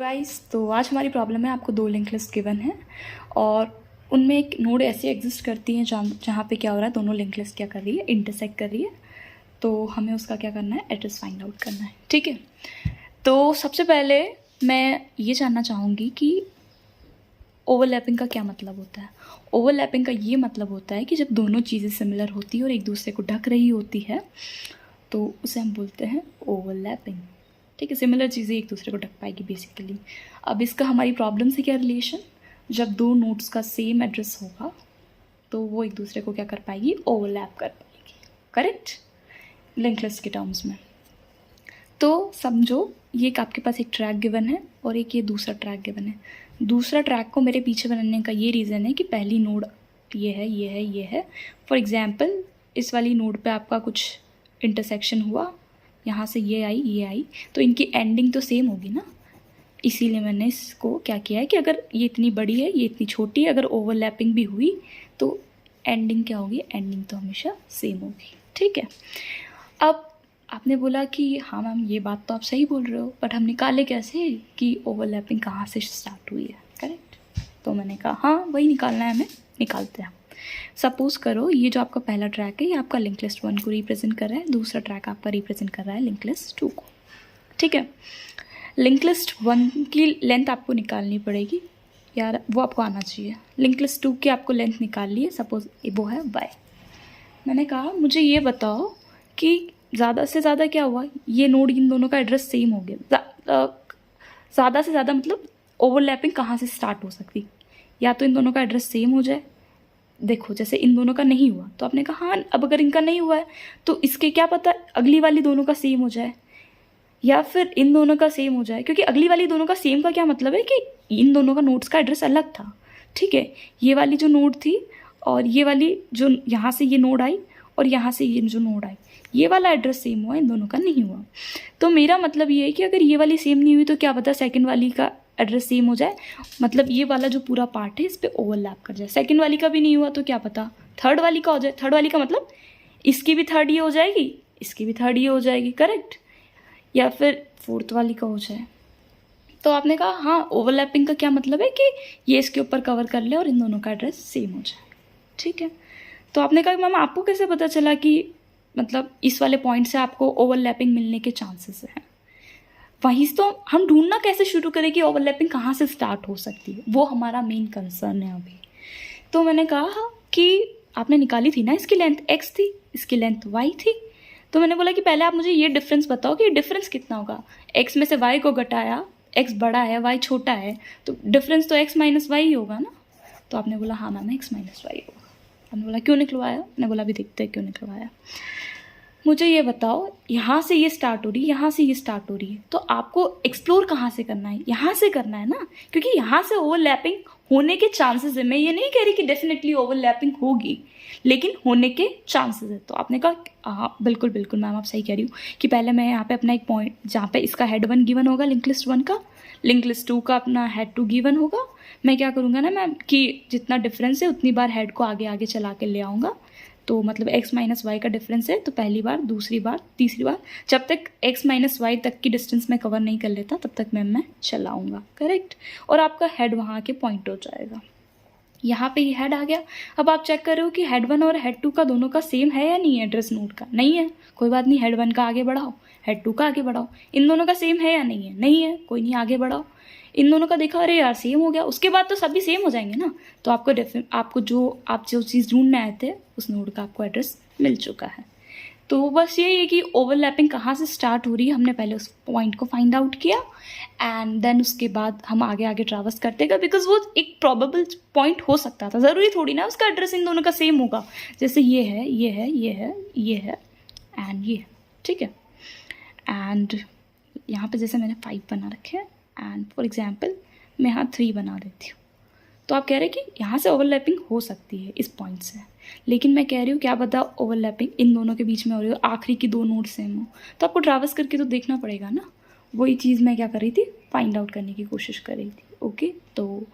Guys, तो आज हमारी प्रॉब्लम है, आपको दो लिंक लिस्ट गिवन है और उनमें एक नोड ऐसी एग्जिस्ट करती है जहाँ पे क्या हो रहा है, दोनों लिंक लिस्ट क्या कर रही है, इंटरसेक्ट कर रही है। तो हमें उसका क्या करना है, एड्रेस फाइंड आउट करना है। ठीक है, तो सबसे पहले मैं ये जानना चाहूँगी कि ओवरलैपिंग का क्या मतलब होता है। ओवरलैपिंग का ये मतलब होता है कि जब दोनों चीज़ें सिमिलर होती है और एक दूसरे को ढक रही होती है तो उसे हम बोलते हैं ओवरलैपिंग। ठीक है, सिमिलर चीज़ें एक दूसरे को ढक पाएगी बेसिकली। अब इसका हमारी प्रॉब्लम से क्या रिलेशन, जब दो नोड्स का सेम एड्रेस होगा तो वो एक दूसरे को क्या कर पाएगी, ओवरलैप कर पाएगी। करेक्ट, लिंक लिस्ट के टर्म्स में। तो समझो ये एक आपके पास एक ट्रैक गिवन है और एक ये दूसरा ट्रैक गिवन है। दूसरा ट्रैक को मेरे पीछे बनाने का ये रीज़न है कि पहली नोड ये है, ये है, ये है। फॉर एग्जाम्पल इस वाली नोड पे आपका कुछ इंटरसेक्शन हुआ, यहाँ से ये आई, तो इनकी एंडिंग तो सेम होगी ना। इसीलिए मैंने इसको क्या किया है कि अगर ये इतनी बड़ी है, ये इतनी छोटी है, अगर ओवरलैपिंग भी हुई तो एंडिंग क्या होगी, एंडिंग तो हमेशा सेम होगी। ठीक है, अब आपने बोला कि हाँ मैम ये बात तो आप सही बोल रहे हो, बट हम निकाले कैसे कि ओवरलैपिंग कहाँ से स्टार्ट हुई है। करेक्ट, तो मैंने कहा हाँ वही निकालना है, हमें निकालते हैं। सपोज करो ये जो आपका पहला ट्रैक है ये आपका लिंक लिस्ट 1 को रिप्रेजेंट कर रहा है, दूसरा ट्रैक आपका रिप्रेजेंट कर रहा है लिंक लिस्ट 2 को। ठीक है, लिंक लिस्ट 1 की लेंथ आपको निकालनी पड़ेगी यार, वो आपको आना चाहिए। लिंक लिस्ट 2 की आपको लेंथ निकाल ली है, सपोज वो है y। मैंने कहा मुझे ये बताओ कि ज़्यादा से ज़्यादा क्या हुआ, ये नोड इन दोनों का एड्रेस सेम हो गया। ज़्यादा से ज़्यादा मतलब ओवरलैपिंग कहाँ से स्टार्ट हो सकती, या तो इन दोनों का एड्रेस सेम हो जाए। देखो जैसे इन दोनों का नहीं हुआ तो आपने कहा हाँ, अब अगर इनका नहीं हुआ है तो इसके क्या पता अगली वाली दोनों का सेम हो जाए, या फिर इन दोनों का सेम हो जाए। क्योंकि अगली वाली दोनों का सेम का क्या मतलब है कि इन दोनों का नोड्स का एड्रेस अलग था। ठीक है, ये वाली जो नोड थी और ये वाली जो यहाँ से ये नोड आई और यहाँ से ये जो नोड आई, ये वाला एड्रेस सेम हुआ, इन दोनों का नहीं हुआ। तो मेरा मतलब ये है कि अगर ये वाली सेम नहीं हुई तो क्या पता सेकंड वाली का एड्रेस सेम हो जाए, मतलब ये वाला जो पूरा पार्ट है इस पर ओवरलैप कर जाए। सेकंड वाली का भी नहीं हुआ तो क्या पता थर्ड वाली का हो जाए। थर्ड वाली का मतलब इसकी भी थर्ड ये हो जाएगी, इसकी भी थर्ड ये हो जाएगी। करेक्ट, या फिर फोर्थ वाली का हो जाए। तो आपने कहा हाँ, ओवरलैपिंग का क्या मतलब है कि ये इसके ऊपर कवर कर ले और इन दोनों का एड्रेस सेम हो जाए। ठीक है, तो आपने कहा मैम आपको कैसे पता चला कि मतलब इस वाले पॉइंट से आपको ओवरलैपिंग मिलने के चांसेस हैं। वहीं तो हम ढूंढना कैसे शुरू करें कि ओवरलैपिंग कहाँ से स्टार्ट हो सकती है, वो हमारा मेन कंसर्न है अभी। तो मैंने कहा कि आपने निकाली थी ना, इसकी लेंथ x थी, इसकी लेंथ y थी। तो मैंने बोला कि पहले आप मुझे ये डिफरेंस बताओ कि डिफरेंस कितना होगा। x में से y को घटाया, x बड़ा है y छोटा है, तो डिफरेंस तो x माइनस वाई ही होगा ना। तो आपने बोला हाँ मैम x माइनस वाई होगा। आपने बोला क्यों निकलवाया, मैंने बोला अभी देखते हैं क्यों निकलवाया। मुझे ये बताओ यहाँ से ये स्टार्ट हो रही है, यहाँ से ये स्टार्ट हो रही है, तो आपको एक्सप्लोर कहाँ से करना है, यहाँ से करना है ना, क्योंकि यहाँ से ओवरलैपिंग होने के चांसेस है। मैं ये नहीं कह रही कि डेफिनेटली ओवरलैपिंग होगी, लेकिन होने के चांसेस है। तो आपने कहा हाँ बिल्कुल बिल्कुल मैम आप सही कह रही हूँ कि पहले मैं यहाँ पे अपना एक पॉइंट जहाँ पे इसका हेड 1 गिवन होगा लिंक लिस्ट 1 का, लिंक लिस्ट 2 का अपना हेड 2 गिवन होगा। मैं क्या करूँगा ना मैम कि जितना डिफरेंस है उतनी बार हेड को आगे आगे चला के ले आऊँगा। तो मतलब x माइनस वाई का डिफरेंस है, तो पहली बार, दूसरी बार, तीसरी बार, जब तक x माइनस वाई तक की डिस्टेंस मैं कवर नहीं कर लेता तब तक मैं चलाऊँगा। करेक्ट, और आपका हेड वहाँ के पॉइंट हो जाएगा। यहाँ पे ये हेड आ गया। अब आप चेक कर रहे हो कि हेड 1 और हेड 2 का दोनों का सेम है या नहीं है एड्रेस नोड का। नहीं है, कोई बात नहीं, हेड 1 का आगे बढ़ाओ, हेड 2 का आगे बढ़ाओ। इन दोनों का सेम है या नहीं है, नहीं है, कोई नहीं, आगे बढ़ाओ। इन दोनों का देखा, अरे यार सेम हो गया, उसके बाद तो सभी सेम हो जाएंगे ना। तो आपको जो चीज़ ढूंढने आए थे उस नोड का आपको एड्रेस मिल चुका है। तो बस यही है कि ओवरलैपिंग कहाँ से स्टार्ट हो रही है, हमने पहले उस पॉइंट को फाइंड आउट किया एंड देन उसके बाद हम आगे आगे ट्रैवर्स करते गए, बिकॉज वो एक प्रॉबेबल पॉइंट हो सकता था। ज़रूरी थोड़ी ना उसका एड्रेस इन दोनों का सेम होगा, जैसे ये है, ये है, ये है, ये है एंड ये है। ठीक है, एंड यहाँ पे जैसे मैंने 5 बना रखे हैं एंड फॉर एग्जाम्पल मैं यहाँ 3 बना देती हूँ, तो आप कह रहे हैं कि यहाँ से ओवरलैपिंग हो सकती है इस पॉइंट से, लेकिन मैं कह रही हूँ क्या पता ओवरलैपिंग इन दोनों के बीच में हो रही हो, आखिरी की 2 नोड सेम हो, तो आपको ट्रैवर्स करके तो देखना पड़ेगा ना। वही चीज़ मैं क्या कर रही थी, फाइंड आउट करने की कोशिश कर रही थी। ओके, तो